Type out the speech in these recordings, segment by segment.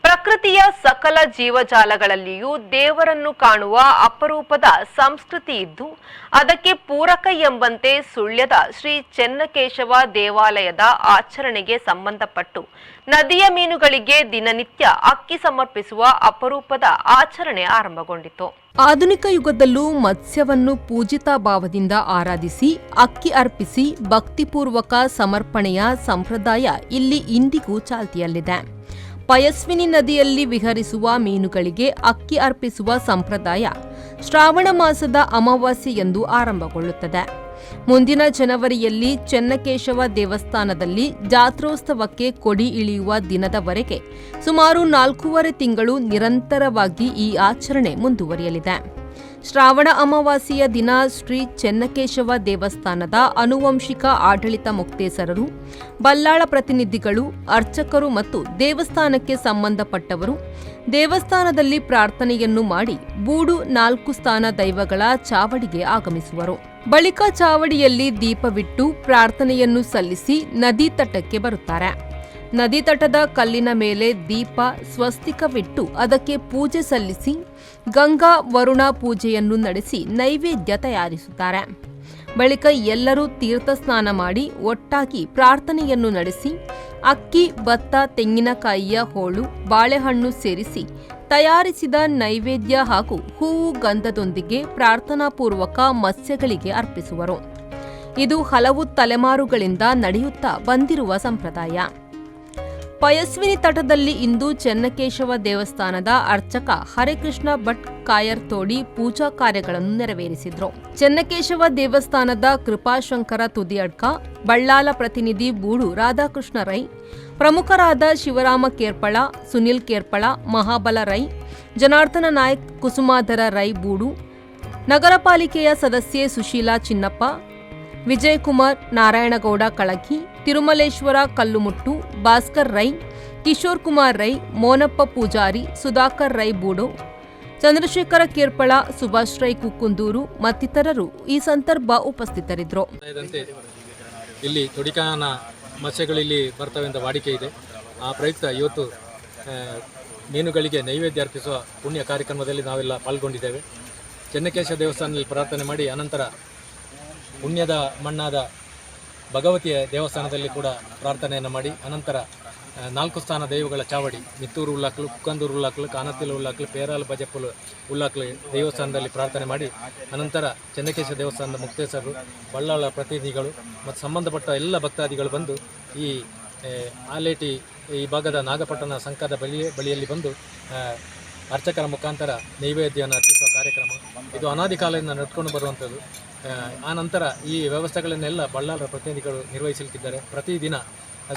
ಪ್ರಕೃತಿಯ ಸಕಲ ಜೀವಜಾಲಗಳಲ್ಲಿಯೂ ದೇವರನ್ನು ಕಾಣುವ ಅಪರೂಪದ ಸಂಸ್ಕೃತಿ ಇದ್ದು ಅದಕ್ಕೆ ಪೂರಕ ಎಂಬಂತೆ ಸುಳ್ಯದ ಶ್ರೀ ಚೆನ್ನಕೇಶವ ದೇವಾಲಯದ ಆಚರಣೆಗೆ ಸಂಬಂಧಪಟ್ಟು ನದಿಯ ಮೀನುಗಳಿಗೆ ದಿನನಿತ್ಯ ಅಕ್ಕಿ ಸಮರ್ಪಿಸುವ ಅಪರೂಪದ ಆಚರಣೆ ಆರಂಭಗೊಂಡಿತು. ಆಧುನಿಕ ಯುಗದಲ್ಲೂ ಮತ್ಸ್ಯವನ್ನು ಪೂಜಿತಾ ಭಾವದಿಂದ ಆರಾಧಿಸಿ ಅಕ್ಕಿ ಅರ್ಪಿಸಿ ಭಕ್ತಿಪೂರ್ವಕ ಸಮರ್ಪಣೆಯ ಸಂಪ್ರದಾಯ ಇಲ್ಲಿ ಇಂದಿಗೂ ಚಾಲ್ತಿಯಲ್ಲಿದೆ. ಪಯಸ್ವಿನಿ ನದಿಯಲ್ಲಿ ವಿಹರಿಸುವ ಮೀನುಗಳಿಗೆ ಅಕ್ಕಿ ಅರ್ಪಿಸುವ ಸಂಪ್ರದಾಯ ಶ್ರಾವಣ ಮಾಸದ ಅಮಾವಾಸ್ಯೆಯಂದು ಆರಂಭಗೊಳ್ಳುತ್ತದೆ. ಮುಂದಿನ ಜನವರಿಯಲ್ಲಿ ಚೆನ್ನಕೇಶವ ದೇವಸ್ಥಾನದಲ್ಲಿ ಜಾತ್ರೋತ್ಸವಕ್ಕೆ ಕೊಡಿ ಇಳಿಯುವ ದಿನದವರೆಗೆ ಸುಮಾರು 4.5 ತಿಂಗಳು ನಿರಂತರವಾಗಿ ಈ ಆಚರಣೆ ಮುಂದುವರಿಯಲಿದೆ. ಶ್ರಾವಣ ಅಮಾವಾಸ್ಯೆಯ ದಿನ ಶ್ರೀ ಚೆನ್ನಕೇಶವ ದೇವಸ್ಥಾನದ ಆನುವಂಶಿಕ ಆಡಳಿತ ಮುಕ್ತೇಸರರು, ಬಲ್ಲಾಳ ಪ್ರತಿನಿಧಿಗಳು, ಅರ್ಚಕರು ಮತ್ತು ದೇವಸ್ಥಾನಕ್ಕೆ ಸಂಬಂಧಪಟ್ಟವರು ದೇವಸ್ಥಾನದಲ್ಲಿ ಪ್ರಾರ್ಥನೆಯನ್ನು ಮಾಡಿ ಬೂಡು 4 ಸ್ಥಾನ ದೈವಗಳ ಚಾವಡಿಗೆ ಆಗಮಿಸುವರು. ಬಳಿಕ ಚಾವಡಿಯಲ್ಲಿ ದೀಪವಿಟ್ಟು ಪ್ರಾರ್ಥನೆಯನ್ನು ಸಲ್ಲಿಸಿ ನದಿ ತಟಕ್ಕೆ ಬರುತ್ತಾರೆ. ನದಿ ತಟದ ಕಲ್ಲಿನ ಮೇಲೆ ದೀಪ ಸ್ವಸ್ತಿಕವಿಟ್ಟು ಅದಕ್ಕೆ ಪೂಜೆ ಸಲ್ಲಿಸಿ ಗಂಗಾ ವರುಣ ಪೂಜೆಯನ್ನು ನಡೆಸಿ ನೈವೇದ್ಯ ತಯಾರಿಸುತ್ತಾರೆ. ಬಳಿಕ ಎಲ್ಲರೂ ತೀರ್ಥ ಸ್ನಾನ ಮಾಡಿ ಒಟ್ಟಾಗಿ ಪ್ರಾರ್ಥನೆಯನ್ನು ನಡೆಸಿ ಅಕ್ಕಿ, ಭತ್ತ, ತೆಂಗಿನಕಾಯಿಯ ಹೋಳು, ಬಾಳೆಹಣ್ಣು ಸೇರಿಸಿ ತಯಾರಿಸಿದ ನೈವೇದ್ಯ ಹಾಗೂ ಹೂವು ಗಂಧದೊಂದಿಗೆ ಪ್ರಾರ್ಥನಾಪೂರ್ವಕ ಮತ್ಸ್ಯಗಳಿಗೆ ಅರ್ಪಿಸುವರು. ಇದು ಹಲವು ತಲೆಮಾರುಗಳಿಂದ ನಡೆಯುತ್ತಾ ಬಂದಿರುವ ಸಂಪ್ರದಾಯ. ಪಯಸ್ವಿನಿ ತಟದಲ್ಲಿ ಇಂದು ಚೆನ್ನಕೇಶವ ದೇವಸ್ಥಾನದ ಅರ್ಚಕ ಹರೇಕೃಷ್ಣ ಭಟ್ ಕಾಯರ್ತೋಡಿ ಪೂಜಾ ಕಾರ್ಯಗಳನ್ನು ನೆರವೇರಿಸಿದ್ರು. ಚೆನ್ನಕೇಶವ ದೇವಸ್ಥಾನದ ಕೃಪಾಶಂಕರ ತುದಿಯಡ್ಕ, ಬಳ್ಳಾಲ ಪ್ರತಿನಿಧಿ ಬೂಡು ರಾಧಾಕೃಷ್ಣ ರೈ, ಪ್ರಮುಖರಾದ ಶಿವರಾಮ ಕೇರ್ಪಳ, ಸುನಿಲ್ ಕೇರ್ಪಳ, ಮಹಾಬಲ ರೈ, ಜನಾರ್ದನ ನಾಯಕ್, ಕುಸುಮಾಧರ ರೈ ಬೂಡು, ನಗರ ಪಾಲಿಕೆಯ ಸದಸ್ಯೆ ಸುಶೀಲಾ ಚಿನ್ನಪ್ಪ, ವಿಜಯಕುಮಾರ್, ನಾರಾಯಣಗೌಡ ಕಳಗಿ, ತಿರುಮಲೇಶ್ವರ ಕಲ್ಲುಮುಟ್ಟು, ಭಾಸ್ಕರ್ ರೈ, ಕಿಶೋರ್ ಕುಮಾರ್ ರೈ, ಮೋನಪ್ಪ ಪೂಜಾರಿ, ಸುಧಾಕರ್ ರೈ ಬೂಡೋ, ಚಂದ್ರಶೇಖರ ಕೇರ್ಪಳ, ಸುಭಾಷ್ ರೈ ಕುಕ್ಕುಂದೂರು ಮತ್ತಿತರರು ಈ ಸಂದರ್ಭ ಉಪಸ್ಥಿತರಿದ್ದರು. ಇಲ್ಲಿ ತೊಡಿಕಾನ ಮತ್ಸ್ಯಗಳಲ್ಲಿ ಬರ್ತವೆ ಅಂತ ವಾಡಿಕೆ ಇದೆ. ಆ ಪ್ರಯುಕ್ತ ಇವತ್ತು ಮೀನುಗಳಿಗೆ ನೈವೇದ್ಯ ಅರ್ಪಿಸುವ ಪುಣ್ಯ ಕಾರ್ಯಕ್ರಮದಲ್ಲಿ ನಾವೆಲ್ಲ ಪಾಲ್ಗೊಂಡಿದ್ದೇವೆ. ಚೆನ್ನಕೇಶವ ದೇವಸ್ಥಾನದಲ್ಲಿ ಪ್ರಾರ್ಥನೆ ಮಾಡಿ ಅನಂತರ ಪುಣ್ಯದ ಮಣ್ಣಾದ ಭಗವತಿಯ ದೇವಸ್ಥಾನದಲ್ಲಿ ಕೂಡ ಪ್ರಾರ್ಥನೆಯನ್ನು ಮಾಡಿ ಅನಂತರ 4 ಸ್ಥಾನ ದೈವಗಳ ಚಾವಡಿ ಮಿತ್ತೂರು ಉಲ್ಲಾಕ್ಲು, ಕುಕ್ಕಂದೂರು ಉಲ್ಲಾಕ್ಲು, ಕಾನತಿಲು ಉಲ್ಲಾಕ್ಲು, ಪೇರಾಲ್ ಬಜಪ್ಪಲು ಉಲ್ಲಾಕ್ಲು ದೇವಸ್ಥಾನದಲ್ಲಿ ಪ್ರಾರ್ಥನೆ ಮಾಡಿ ಅನಂತರ ಚೆನ್ನಕೇಶವ ದೇವಸ್ಥಾನದ ಮುಕ್ತೇಸರರು, ಬಳ್ಳಾಳ ಪ್ರತಿನಿಧಿಗಳು ಮತ್ತು ಸಂಬಂಧಪಟ್ಟ ಎಲ್ಲ ಭಕ್ತಾದಿಗಳು ಬಂದು ಈ ಆಲೇಟಿ ಈ ಭಾಗದ ನಾಗಪಟ್ಟಣ ಸಂಕದ ಬಳಿಯಲ್ಲಿ ಬಂದು ಅರ್ಚಕರ ಮುಖಾಂತರ ನೈವೇದ್ಯವನ್ನು ಅರ್ಪಿಸುವ ಕಾರ್ಯಕ್ರಮ ಇದು ಅನಾದಿ ಕಾಲದಿಂದ ನಡ್ಕೊಂಡು ಬರುವಂಥದ್ದು. ಆ ನಂತರ ಈ ವ್ಯವಸ್ಥೆಗಳನ್ನೆಲ್ಲ ಬಳ್ಳಾಳರ ಪ್ರತಿನಿಧಿಗಳು ನಿರ್ವಹಿಸಲಿಕ್ಕಿದ್ದಾರೆ. ಪ್ರತಿದಿನ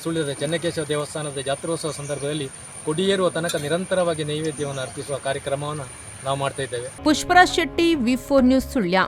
ಸುಳ್ಯದ ಚೆನ್ನಕೇಶವ ದೇವಸ್ಥಾನದ ಜಾತ್ರೋತ್ಸವ ಸಂದರ್ಭದಲ್ಲಿ ಕೊಡಿಯೇರುವ ತನಕ ನಿರಂತರವಾಗಿ ನೈವೇದ್ಯವನ್ನು ಅರ್ಪಿಸುವ ಕಾರ್ಯಕ್ರಮವನ್ನು ನಾವು ಮಾಡ್ತಾ ಇದ್ದೇವೆ. ಪುಷ್ಪರಾಜ್ ಶೆಟ್ಟಿ, ವಿ4 ನ್ಯೂಸ್, ಸುಳ್ಯ.